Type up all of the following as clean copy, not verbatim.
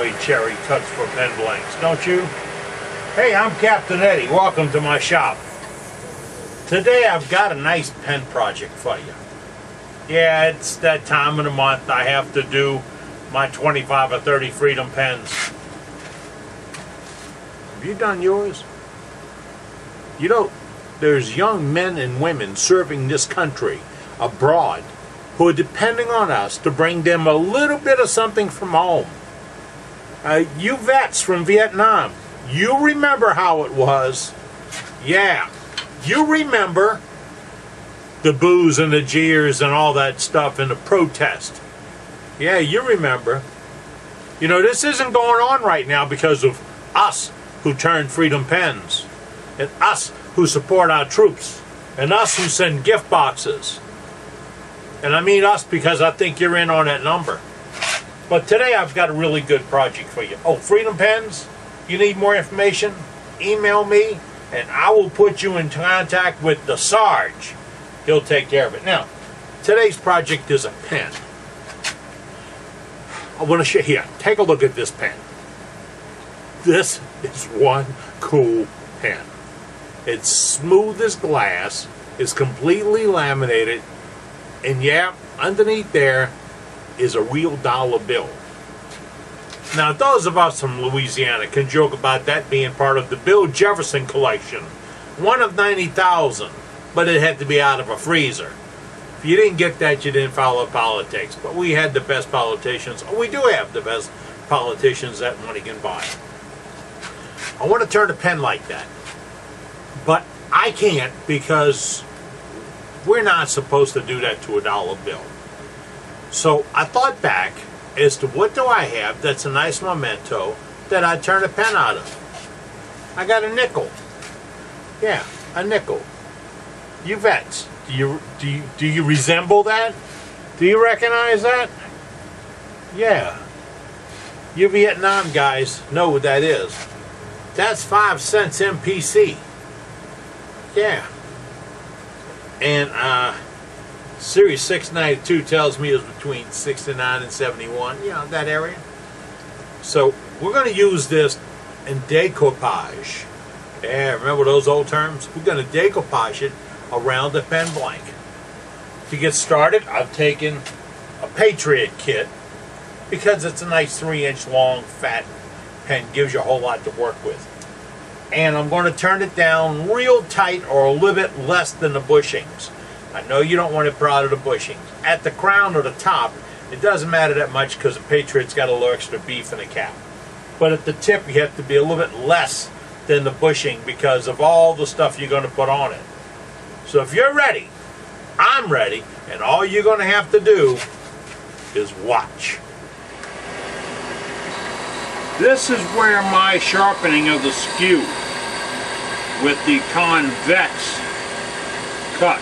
way Cherry cuts for pen blanks, don't you? Hey, I'm Captain Eddie. Welcome to my shop. Today I've got a nice pen project for you. Yeah, it's that time of the month I have to do my 25 or 30 Freedom pens. Have you done yours? You know, there's young men and women serving this country abroad who are depending on us to bring them a little bit of something from home. You vets from Vietnam, you remember how it was. Yeah, you remember the boos and the jeers and all that stuff and the protest. Yeah, you remember. You know, this isn't going on right now because of us who turn Freedom pens, and us who support our troops, and us who send gift boxes. And I mean us because I think you're in on that number. But today I've got a really good project for you. Oh, Freedom pens? You need more information? Email me and I will put you in contact with the Sarge. He'll take care of it. Now, today's project is a pen. I want to show you here. Take a look at this pen. This is one cool pen. It's smooth as glass. It's completely laminated. And yeah, underneath there is a real dollar bill. Now, those of us from Louisiana can joke about that being part of the Bill Jefferson collection. One of 90,000, but it had to be out of a freezer. If you didn't get that, you didn't follow politics. But we had the best politicians. We do have the best politicians that money can buy. I want to turn a pen like that. But I can't because we're not supposed to do that to a dollar bill. So I thought back as to what do I have that's a nice memento that I'd turn a pen out of. I got a nickel. Yeah, a nickel. You vets, do you resemble that? Do you recognize that? Yeah. You Vietnam guys know what that is. That's 5 cents MPC. Yeah. And Series 692 tells me it's between 69 and 71, you know, that area. So we're going to use this in decoupage. Yeah, remember those old terms? We're going to decoupage it around the pen blank. To get started, I've taken a Patriot kit because it's a nice 3-inch long fat pen, gives you a whole lot to work with. And I'm going to turn it down real tight or a little bit less than the bushings. I know you don't want it proud of the bushings. At the crown or the top, it doesn't matter that much because the Patriot's got a little extra beef in the cap. But at the tip, you have to be a little bit less than the bushing because of all the stuff you're going to put on it. So if you're ready, I'm ready, and all you're going to have to do is watch. This is where my sharpening of the skew with the convex cut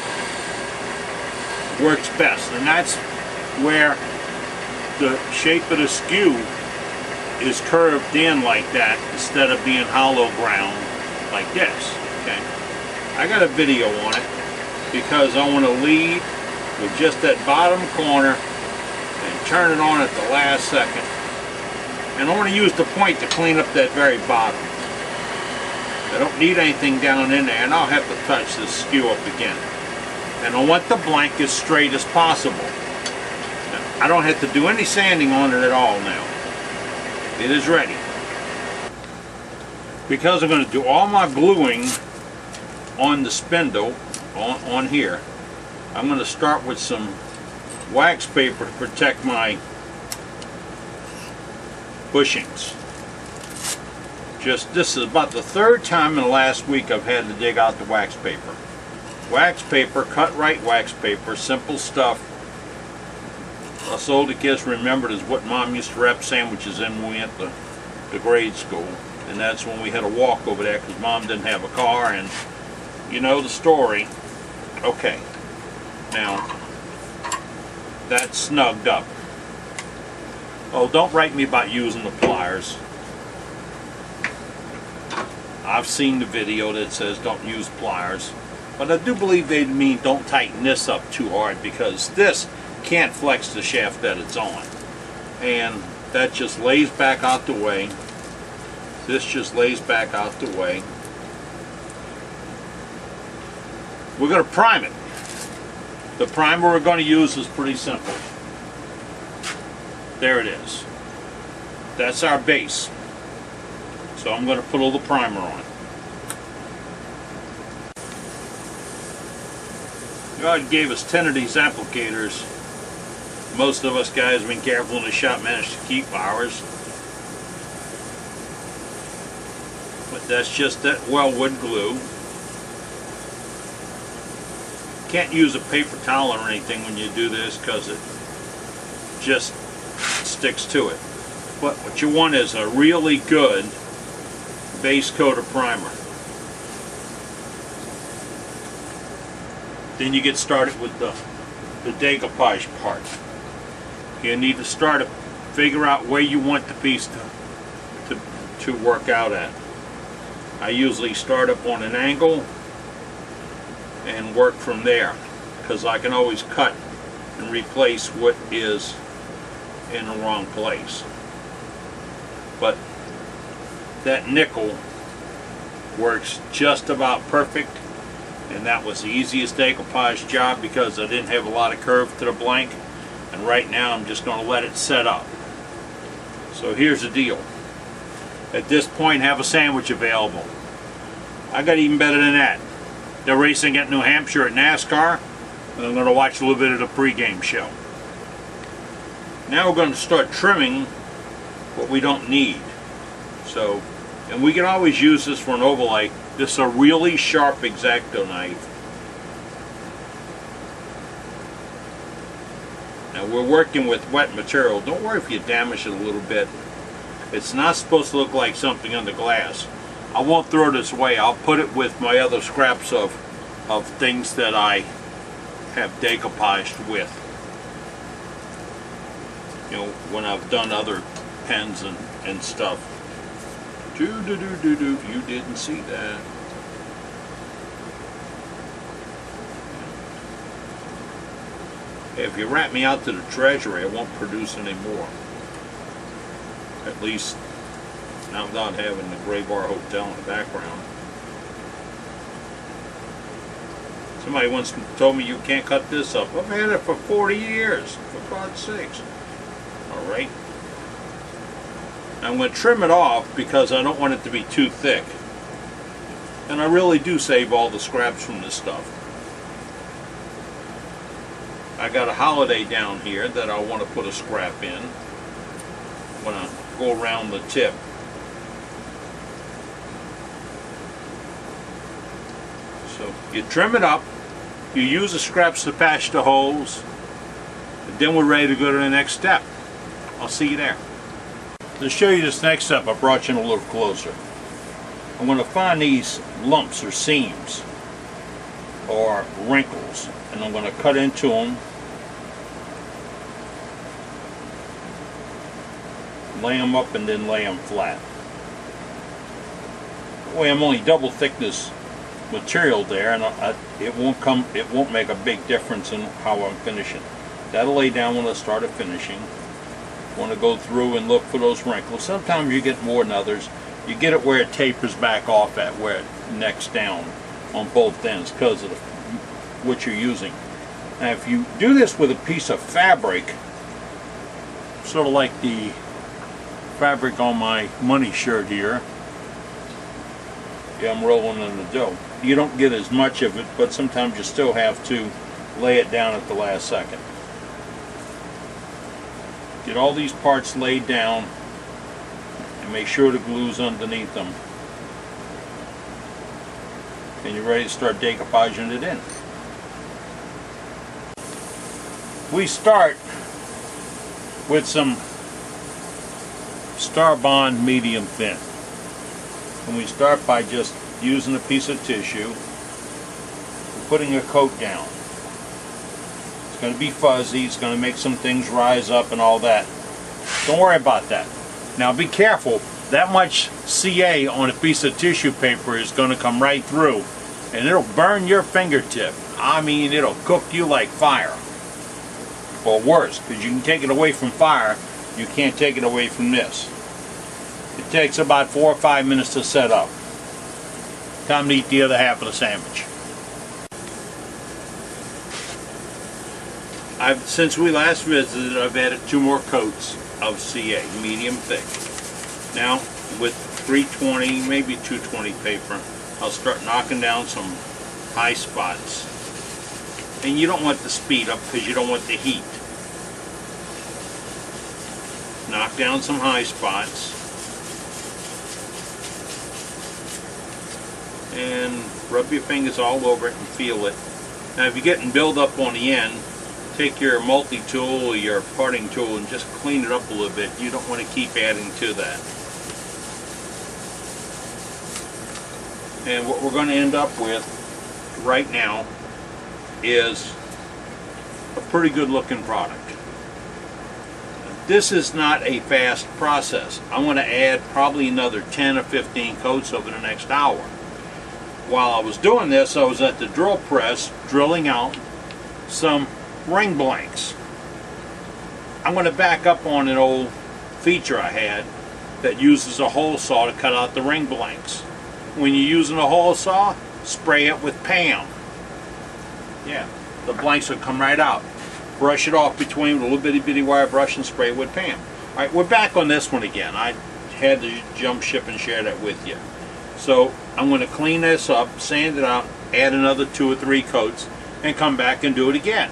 works best, and that's where the shape of the skew is curved in like that instead of being hollow ground like this. Okay, I got a video on it because I want to lead with just that bottom corner and turn it on at the last second. And I want to use the point to clean up that very bottom. I don't need anything down in there, and I'll have to touch this skew up again. And I want the blank as straight as possible. Now, I don't have to do any sanding on it at all now. It is ready. Because I'm going to do all my gluing on the spindle, on here, I'm going to start with some wax paper to protect my bushings. This is about the third time in the last week I've had to dig out the wax paper. Wax paper, cut right wax paper, simple stuff. Us older kids remembered is what Mom used to wrap sandwiches in when we went to grade school. And that's when we had to walk over there because Mom didn't have a car, and you know the story. Okay, now that's snugged up. Oh, don't write me about using the pliers. I've seen the video that says don't use pliers. But I do believe they mean don't tighten this up too hard because this can't flex the shaft that it's on. And that just lays back out the way. This just lays back out the way. We're going to prime it. The primer we're going to use is pretty simple. There it is. That's our base. So I'm going to put a little primer on. God gave us 10 of these applicators. Most of us guys have been careful in the shop, managed to keep ours. But that's just that weldwood glue. Can't use a paper towel or anything when you do this because it just sticks to it. But what you want is a really good base coat of primer. Then you get started with the decoupage part. You need to start to figure out where you want the piece to work out at. I usually start up on an angle and work from there, because I can always cut and replace what is in the wrong place. But that nickel works just about perfect, and that was the easiest decoupage job because I didn't have a lot of curve to the blank, and right now I'm just going to let it set up. So here's the deal. At this point, have a sandwich available. I got even better than that. They're racing at New Hampshire at NASCAR, and I'm going to watch a little bit of the pregame show. Now we're going to start trimming what we don't need. So, and we can always use this for an overlay. This is a really sharp X-Acto knife. Now we're working with wet material. Don't worry if you damage it a little bit. It's not supposed to look like something on the glass. I won't throw this away. I'll put it with my other scraps of things that I have decoupaged with. You know, when I've done other pens and stuff. You didn't see that. If you rat me out to the treasury, I won't produce any more. At least not without having the Gray Bar Hotel in the background. Somebody once told me you can't cut this up. I've had it for 40 years, for God's sakes. Alright. I'm going to trim it off because I don't want it to be too thick. And I really do save all the scraps from this stuff. I got a holiday down here that I want to put a scrap in when I go around the tip. So you trim it up, you use the scraps to patch the holes, and then we're ready to go to the next step. I'll see you there. To show you this next step, I brought you in a little closer. I'm going to find these lumps or seams or wrinkles, and I'm going to cut into them, lay them up, and then lay them flat. That way I'm only double thickness material there, and it won't make a big difference in how I'm finishing. That'll lay down when I start finishing. Want to go through and look for those wrinkles. Sometimes you get more than others. You get it where it tapers back off at where it necks down on both ends because of what you're using. Now if you do this with a piece of fabric, sort of like the fabric on my money shirt here, yeah, I'm rolling in the dough. You don't get as much of it, but sometimes you still have to lay it down at the last second. Get all these parts laid down and make sure the glue's underneath them. And you're ready to start decoupaging it in. We start with some Star Bond medium thin. And we start by just using a piece of tissue, putting a coat down. It's going to be fuzzy, it's going to make some things rise up and all that. Don't worry about that. Now be careful, that much CA on a piece of tissue paper is going to come right through and it'll burn your fingertip. I mean, it'll cook you like fire. Or worse, because you can take it away from fire You can't take it away from this. It takes about 4 or 5 minutes to set up. Time to eat the other half of the sandwich. Since we last visited, I've added 2 more coats of CA, medium thick. Now, with 320, maybe 220 paper, I'll start knocking down some high spots. And you don't want the speed up because you don't want the heat. Knock down some high spots. And rub your fingers all over it and feel it. Now if you're getting buildup on the end, take your multi-tool or your parting tool and just clean it up a little bit. You don't want to keep adding to that. And what we're going to end up with right now is a pretty good looking product. This is not a fast process. I'm going to add probably another 10 or 15 coats over the next hour. While I was doing this, I was at the drill press drilling out some ring blanks. I'm going to back up on an old feature I had that uses a hole saw to cut out the ring blanks. When you're using a hole saw, spray it with Pam. Yeah, the blanks will come right out. Brush it off between with a little bitty wire brush and spray it with Pam. Alright, we're back on this one again. I had to jump ship and share that with you. So I'm going to clean this up, sand it out, add another 2 or 3 coats, and come back and do it again.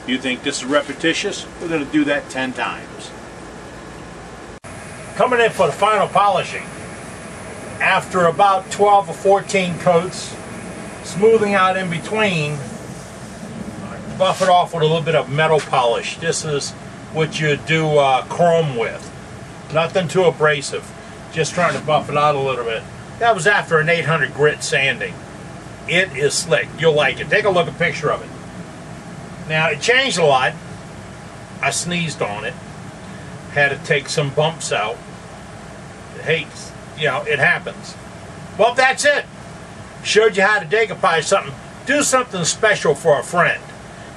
You think this is repetitious? We're going to do that 10 times. Coming in for the final polishing. After about 12 or 14 coats, smoothing out in between, buff it off with a little bit of metal polish. This is what you do chrome with. Nothing too abrasive. Just trying to buff it out a little bit. That was after an 800 grit sanding. It is slick. You'll like it. Take a look at a picture of it. Now, it changed a lot. I sneezed on it. Had to take some bumps out. Hey, you know, it happens. Well, that's it. Showed you how to decoupage something. Do something special for a friend.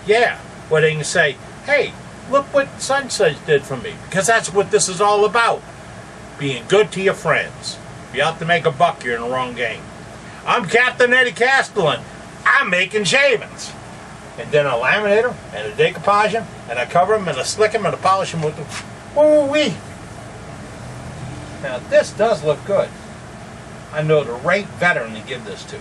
Yeah, where they can say, hey, look what such did for me. Because that's what this is all about. Being good to your friends. If you're out to make a buck, you're in the wrong game. I'm Captain Eddie Castellan. I'm making shavings. And then I laminate them, and I decoupage them, and I cover them, and I slick them, and I polish them with the woo-wee. Now this does look good. I know the right veteran to give this to.